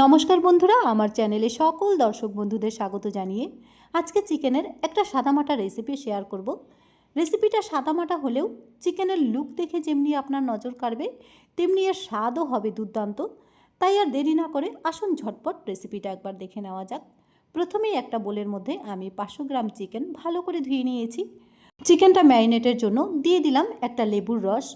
নমস্কার বন্ধুরা, আমার চ্যানেলে সকল দর্শক বন্ধুদের স্বাগত জানিয়ে আজকে চিকেনের একটা সাদামাটা রেসিপি শেয়ার করব। রেসিপিটা সাদামাটা হলেও চিকেনের লুক দেখে যেমনি আপনার নজর কাড়বে তেমনি এর স্বাদও হবে দুর্দান্ত। তাই আর দেরি না করে আসুন ঝটপট রেসিপিটা একবার দেখে নেওয়া যাক। প্রথমেই একটা বোলের মধ্যে আমি 500 গ্রাম চিকেন ভালো করে ধুয়ে নিয়েছি। চিকেনটা ম্যারিনেটের জন্য দিয়ে দিলাম একটা লেবুর রস।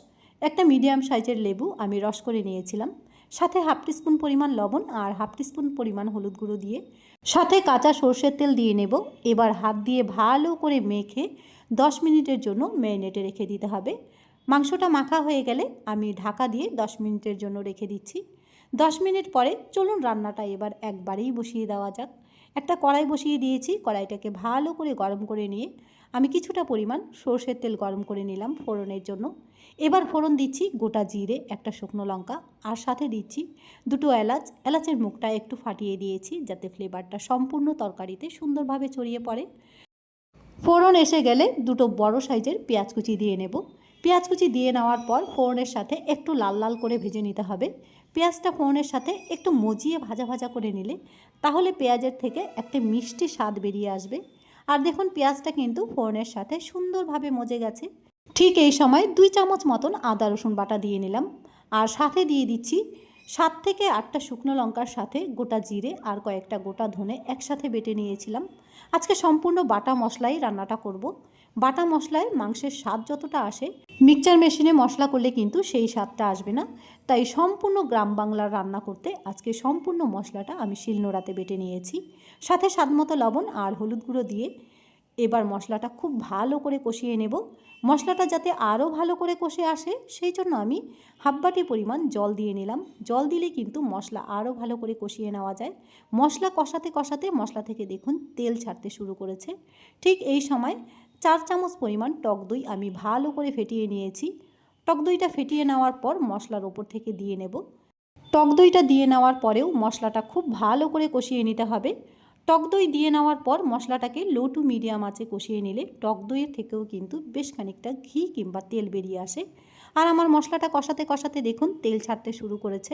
একটা মিডিয়াম সাইজের লেবু আমি রস করে নিয়েছিলাম। সাথে হাফ টিস্পুন পরিমাণ লবণ আর হাফ টিস্পুন পরিমাণ হলুদ গুঁড়ো দিয়ে সাথে কাঁচা সর্ষের তেল দিয়ে নেব। এবার হাত দিয়ে ভালো করে মেখে 10 মিনিটের জন্য ম্যারিনেটে রেখে দিতে হবে। মাংসটা মাখা হয়ে গেলে আমি ঢাকা দিয়ে 10 মিনিটের জন্য রেখে দিচ্ছি। 10 মিনিট পরে চলুন রান্নাটা এবার একবারেই বসিয়ে দেওয়া যাক। একটা কড়াই বসিয়ে দিয়েছি। কড়াইটাকে ভালো করে গরম করে নিয়ে আমি কিছুটা পরিমাণ সর্ষের তেল গরম করে নিলাম ফোড়নের জন্য। এবার ফোড়ন দিচ্ছি গোটা জিরে, একটা শুকনো লঙ্কা আর সাথে দিচ্ছি দুটো এলাচ। এলাচের মুখটা একটু ফাটিয়ে দিয়েছি যাতে ফ্লেভারটা সম্পূর্ণ তরকারিতে সুন্দরভাবে ছড়িয়ে পড়ে। ফোড়ন এসে গেলে দুটো বড় সাইজের পেঁয়াজ কুচি দিয়ে নেব। পেঁয়াজ কুচি দিয়ে নেওয়ার পর ফোড়নের সাথে একটু লাল লাল করে ভেজে নিতে হবে। পেঁয়াজটা ফোড়নের সাথে একটু মজিয়ে ভাজা ভাজা করে নিলে তাহলে পেঁয়াজের থেকে একটা মিষ্টি স্বাদ বেরিয়ে আসবে। আর দেখুন পেঁয়াজটা কিন্তু ফোড়নের সাথে সুন্দরভাবে মজে গেছে। ঠিক এই সময় 2 চামচ মতন আদা রসুন বাটা দিয়ে নিলাম। আর সাথে দিয়ে দিচ্ছি 7 থেকে 8টা শুকনো লঙ্কার সাথে গোটা জিরে আর কয়েকটা গোটা ধনে একসাথে বেটে নিয়েছিলাম। আজকে সম্পূর্ণ বাটা মশলাই রান্নাটা করব। বাটা মশলায় মাংসের স্বাদ যতটা আসে মিক্সচার মেশিনে মশলা করলে কিন্তু সেই স্বাদটা আসবে না। তাই সম্পূর্ণ গ্রাম বাংলার রান্না করতে আজকে সম্পূর্ণ মশলাটা আমি শিলনোড়াতে বেটে নিয়েছি। সাথে স্বাদমতো লবণ আর হলুদ গুঁড়ো দিয়ে এবার মশলাটা খুব ভালো করে কষিয়ে নেব। মশলাটা যাতে আরও ভালো করে কষে আসে সেই জন্য আমি হাফ বাটি পরিমাণ জল দিয়ে নিলাম। জল দিলে কিন্তু মশলা আরও ভালো করে কষিয়ে নেওয়া যায়। মশলা কষাতে কষাতে মশলা থেকে দেখুন তেল ছাড়তে শুরু করেছে। ঠিক এই সময় 4 চামচ পরিমাণ টক দই আমি ভালো করে ফেটিয়ে নিয়েছি। টক দইটা ফেটিয়ে নেওয়ার পর মশলার ওপর থেকে দিয়ে নেব। টক দইটা দিয়ে নেওয়ার পরেও মশলাটা খুব ভালো করে কষিয়ে নিতে হবে। টক দই দিয়ে নেওয়ার পর মশলাটাকে লো টু মিডিয়াম আঁচে কষিয়ে নিলে টক দইয়ের থেকেও কিন্তু বেশ খানিকটা ঘি কিংবা তেল বেরিয়ে আসে। আর আমার মশলাটা কষাতে কষাতে দেখুন তেল ছাড়তে শুরু করেছে।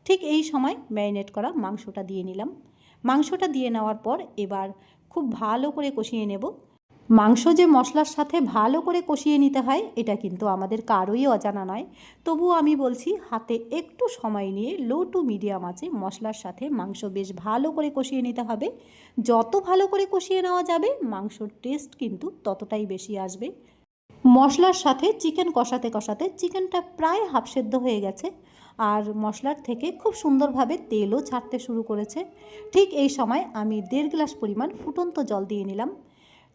ঠিক এই সময় ম্যারিনেট করা মাংসটা দিয়ে নিলাম। মাংসটা দিয়ে নেওয়ার পর এবার খুব ভালো করে কষিয়ে নেব। মাংস যে মশলার সাথে ভালো করে কষিয়ে নিতে হয় এটা কিন্তু আমাদের কারোই অজানা নয়। তবুও আমি বলছি হাতে একটু সময় নিয়ে লো টু মিডিয়াম আঁচে মশলার সাথে মাংস বেশ ভালো করে কষিয়ে নিতে হবে। যত ভালো করে কষিয়ে নেওয়া যাবে মাংসর টেস্ট কিন্তু ততটাই বেশি আসবে। মশলার সাথে চিকেন কষাতে কষাতে চিকেনটা প্রায় হাফ সেদ্ধ হয়ে গেছে আর মশলার থেকে খুব সুন্দরভাবে তেলও ছাড়তে শুরু করেছে। ঠিক এই সময় আমি 1.5 গ্লাস পরিমাণ ফুটন্ত জল দিয়ে নিলাম।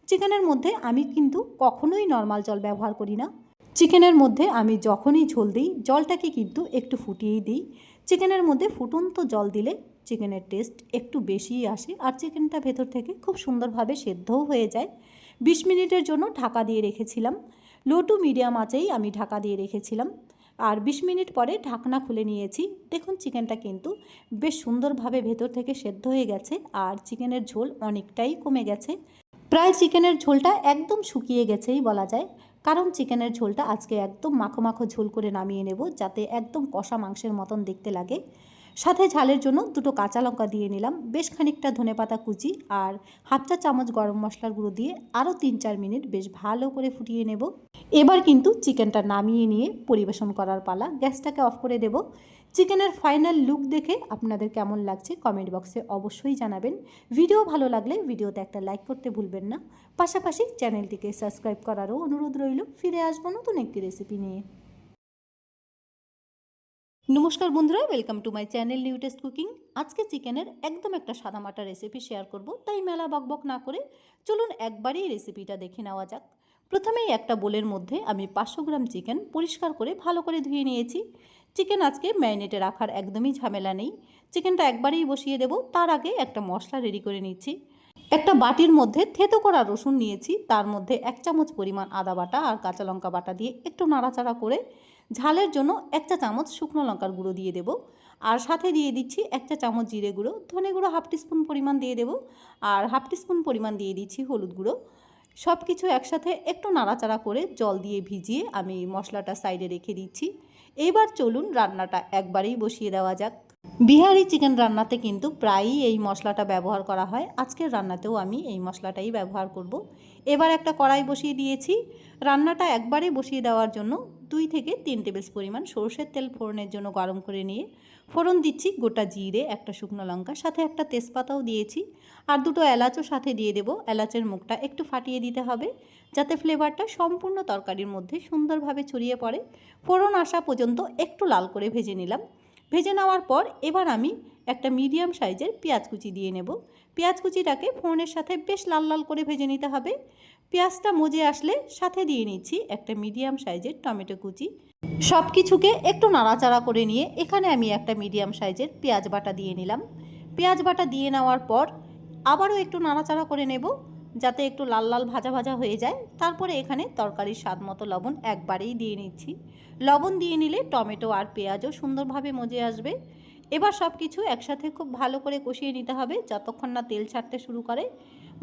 চিকেনের মধ্যে আমি কিন্তু কখনোই নর্মাল জল ব্যবহার করি না। চিকেনের মধ্যে আমি যখনই ঝোল দিই জলটাকে কিন্তু একটু ফুটিয়েই দিই। চিকেনের মধ্যে ফুটন্ত জল দিলে চিকেনের টেস্ট একটু বেশিই আসে আর চিকেনটা ভেতর থেকে খুব সুন্দরভাবে সেদ্ধও হয়ে যায়। 20 মিনিটের জন্য ঢাকা দিয়ে রেখেছিলাম। লো টু মিডিয়াম আঁচেই আমি ঢাকা দিয়ে রেখেছিলাম। আর 20 মিনিট পরে ঢাকনা খুলে নিয়েছি। দেখুন চিকেনটা কিন্তু বেশ সুন্দরভাবে ভেতর থেকে সেদ্ধ হয়ে গেছে আর চিকেনের ঝোল অনেকটাই কমে গেছে। প্রায় চিকেনের ঝোলটা একদম শুকিয়ে গেছেই বলা যায়। কারণ চিকেনের ঝোলটা আজকে একদম মাখো মাখো ঝোল করে নামিয়ে নেব যাতে একদম কষা মাংসের মতন দেখতে লাগে। সাথে ঝালের জন্য দুটো কাঁচা লঙ্কা দিয়ে নিলাম, বেশ খানিকটা ধনেপাতা কুচি আর হাফ চা চামচ গরম মশলার গুঁড়ো দিয়ে আরও 3-4 মিনিট বেশ ভালো করে ফুটিয়ে নেব। এবার কিন্তু চিকেনটা নামিয়ে নিয়ে পরিবেশন করার পালা। গ্যাসটাকে অফ করে দেব। চিকেনের ফাইনাল লুক দেখে আপনাদের কেমন লাগছে কমেন্ট বক্সে অবশ্যই জানাবেন। ভিডিও ভালো লাগলে ভিডিওতে একটা লাইক করতে ভুলবেন না। পাশাপাশি চ্যানেলটিকে সাবস্ক্রাইব করারও অনুরোধ রইল। ফিরে আসবো নতুন একটি রেসিপি নিয়ে। নমস্কার বন্ধুরা, welcome to my channel new test cooking. আজকে চিকেনের একদম একটা সাদামাটা রেসিপি শেয়ার করব, তাই মেলা বকবক না করে চলুন একবারেই রেসিপিটা দেখে নেওয়া যাক। প্রথমেই একটা বোলের মধ্যে আমি 500 গ্রাম চিকেন পরিষ্কার করে ভালো করে ধুয়ে নিয়েছি। চিকেন আজকে ম্যারিনেটে রাখার একদমই ঝামেলা নেই। চিকেনটা একবারেই বসিয়ে দেব। তার আগে একটা মশলা রেডি করে নিচ্ছি। একটা বাটির মধ্যে থেতো করা রসুন নিয়েছি, তার মধ্যে 1 চামচ পরিমাণ আদা বাটা আর কাঁচা লঙ্কা বাটা দিয়ে একটু নাড়াচাড়া করে ঝালের জন্য 1 চা চামচ শুকনো লঙ্কার গুঁড়ো দিয়ে দেব। আর সাথে দিয়ে দিচ্ছি 1 চা চামচ জিরে গুঁড়ো, ধনে গুঁড়ো হাফ টিস্পুন পরিমাণ দিয়ে দেব আর হাফ টিস্পুন পরিমাণ দিয়ে দিচ্ছি হলুদ গুঁড়ো। সব কিছু একসাথে একটু নাড়াচাড়া করে জল দিয়ে ভিজিয়ে আমি মশলাটা সাইডে রেখে দিচ্ছি। এবার চলুন রান্নাটা একবারেই বসিয়ে দেওয়া যাক। বিহারি চিকেন রান্নাতে কিন্তু প্রায়ই এই মশলাটা ব্যবহার করা হয়। আজকের রান্নাতেও আমি এই মশলাটাই ব্যবহার করব। এবার একটা কড়াই বসিয়ে দিয়েছি। রান্নাটা একবারে বসিয়ে দেওয়ার জন্য 2 থেকে 3 টেবিল পরিমাণ সরষের তেল ফোড়নের জন্য গরম করে নিয়ে ফোড়ন দিচ্ছি গোটা জিরে, একটা শুকনো লঙ্কা, সাথে একটা তেজপাতাও দিয়েছি আর 2টো এলাচও সাথে দিয়ে দেব। এলাচের মুখটা একটু ফাটিয়ে দিতে হবে যাতে ফ্লেভারটা সম্পূর্ণ তরকারির মধ্যে সুন্দরভাবে ছড়িয়ে পড়ে। ফোড়ন আসা পর্যন্ত একটু লাল করে ভেজে নিলাম। ভেজে নেওয়ার পর এবার আমি একটা মিডিয়াম সাইজের পেঁয়াজ কুচি দিয়ে নেব। পেঁয়াজ কুচিটাকে ফোড়নের সাথে বেশ লাল লাল করে ভেজে নিতে হবে। পেঁয়াজটা মজে আসলে সাথে দিয়ে নিচ্ছি একটা মিডিয়াম সাইজের টমেটো কুচি। সব কিছুকে একটু নাড়াচাড়া করে নিয়ে এখানে আমি একটা মিডিয়াম সাইজের পেঁয়াজ বাটা দিয়ে নিলাম। পেঁয়াজ বাটা দিয়ে নেওয়ার পর আবারও একটু নাড়াচাড়া করে নেব যাতে একটু লাল লাল ভাজা ভাজা হয়ে যায়। তারপরে এখানে তরকারির স্বাদ মতো লবণ একবারেই দিয়ে নিচ্ছি। লবণ দিয়ে নিলে টমেটো আর পেঁয়াজও সুন্দরভাবে মজে আসবে। এবার সব কিছু একসাথে খুব ভালো করে কষিয়ে নিতে হবে যতক্ষণ না তেল ছাড়তে শুরু করে।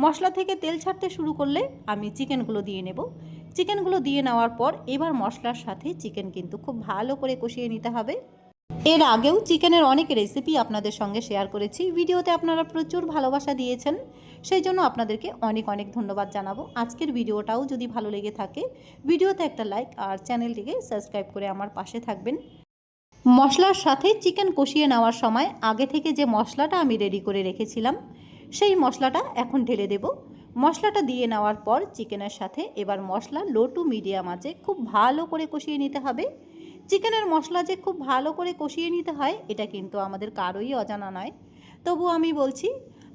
মশলা থেকে তেল ছাড়তে শুরু করলে আমি চিকেনগুলো দিয়ে নেব। চিকেনগুলো দিয়ে নেওয়ার পর এবার মশলার সাথে চিকেন কিন্তু খুব ভালো করে কষিয়ে নিতে হবে। এর আগেও চিকেনের অনেক রেসিপি আপনাদের সঙ্গে শেয়ার করেছি। ভিডিওতে আপনারা প্রচুর ভালোবাসা দিয়েছেন, সেই জন্য আপনাদেরকে অনেক অনেক ধন্যবাদ জানাবো। আজকের ভিডিওটাও যদি ভালো লেগে থাকে ভিডিওতে একটা লাইক আর চ্যানেলটিকে সাবস্ক্রাইব করে আমার পাশে থাকবেন। মশলার সাথে চিকেন কষিয়ে নেওয়ার সময় আগে থেকে যে মশলাটা আমি রেডি করে রেখেছিলাম সেই মশলাটা এখন ঢেলে দেব। মশলাটা দিয়ে নেওয়ার পর চিকেনের সাথে এবার মশলা লো টু মিডিয়াম আঁচে খুব ভালো করে কষিয়ে নিতে হবে। চিকেনের মশলা যে খুব ভালো করে কষিয়ে নিতে হয় এটা কিন্তু আমাদের কারোই অজানা নয়। তবু আমি বলছি,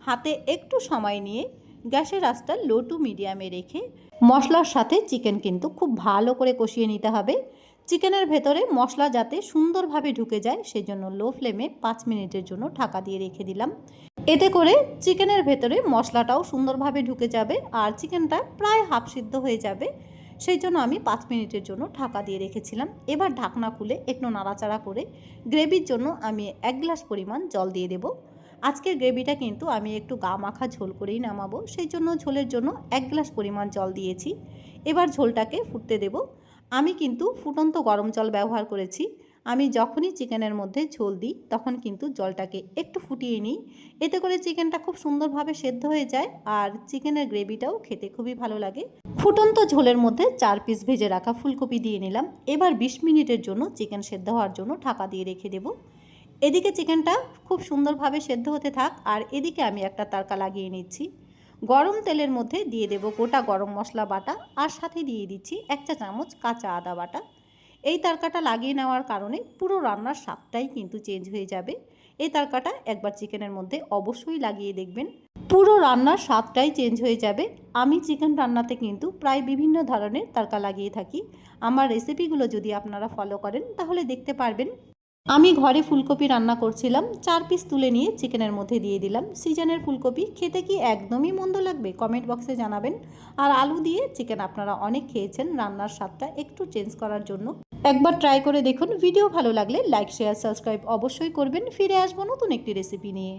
হাতে একটু সময় নিয়ে গ্যাসের আঁচটা লো টু মিডিয়ামে রেখে মশলার সাথে চিকেন কিন্তু খুব ভালো করে কষিয়ে নিতে হবে। চিকেনের ভেতরে মশলা যাতে সুন্দরভাবে ঢুকে যায় সেজন্য লো ফ্লেমে 5 মিনিটের জন্য ঢাকা দিয়ে রেখে দিলাম। এতে করে চিকেনের ভেতরে মশলাটাও সুন্দরভাবে ঢুকে যাবে আর চিকেনটা প্রায় হাফ সিদ্ধ হয়ে যাবে। সেই জন্য আমি 5 মিনিটের জন্য ঢাকা দিয়ে রেখেছিলাম। এবার ঢাকনা খুলে একটু নাড়াচাড়া করে গ্রেভির জন্য আমি 1 গ্লাস পরিমাণ জল দিয়ে দেব। আজকের গ্রেভিটা কিন্তু আমি একটু গা মাখা ঝোল করেই নামাবো, সেই জন্য ঝোলের জন্য 1 গ্লাস পরিমাণ জল দিয়েছি। এবার ঝোলটাকে ফুটতে দেব। আমি কিন্তু ফুটন্ত গরম জল ব্যবহার করেছি। আমি যখনই চিকেনের মধ্যে ঝোল দিই তখন কিন্তু জলটাকে একটু ফুটিয়ে নিই। এতে করে চিকেনটা খুব সুন্দরভাবে সেদ্ধ হয়ে যায় আর চিকেনের গ্রেভিটাও খেতে খুবই ভালো লাগে। ফুটন্ত ঝোলের মধ্যে 4 পিস ভেজে রাখা ফুলকপি দিয়ে নিলাম। এবার 20 মিনিটের জন্য চিকেন সেদ্ধ হওয়ার জন্য ঢাকা দিয়ে রেখে দেব। এদিকে চিকেনটা খুব সুন্দরভাবে সেদ্ধ হতে থাক আর এদিকে আমি একটা তড়কা লাগিয়ে নিচ্ছি। গরম তেলের মধ্যে দিয়ে দেব গোটা গরম মশলা বাটা আর সাথে দিয়ে দিচ্ছি 1 চা চামচ কাঁচা আদা বাটা। এই তড়কাটা লাগিয়ে নেওয়ার কারণে পুরো রান্নার স্বাদটাই কিন্তু চেঞ্জ হয়ে যাবে। এই তড়কাটা একবার চিকেনের মধ্যে অবশ্যই লাগিয়ে দেখবেন, পুরো রান্নার স্বাদটাই চেঞ্জ হয়ে যাবে। আমি চিকেন রান্নাতে কিন্তু প্রায় বিভিন্ন ধরনের তড়কা লাগিয়ে থাকি। আমার রেসিপিগুলো যদি আপনারা ফলো করেন তাহলে দেখতে পারবেন। আমি ঘরে ফুলকপি রান্না করছিলাম, 4 পিস তুলে নিয়ে চিকেনের মধ্যে দিয়ে দিলাম। সিজনের ফুলকপি খেতে কি একদমই মন্দ লাগবে কমেন্ট বক্সে জানাবেন। আর আলু দিয়ে চিকেন আপনারা অনেক খেয়েছেন, রান্নার স্বাদটা একটু চেঞ্জ করার জন্য একবার ট্রাই করে দেখুন। ভিডিও ভালো লাগলে লাইক শেয়ার সাবস্ক্রাইব অবশ্যই করবেন। ফিরে আসবো নতুন একটি রেসিপি নিয়ে।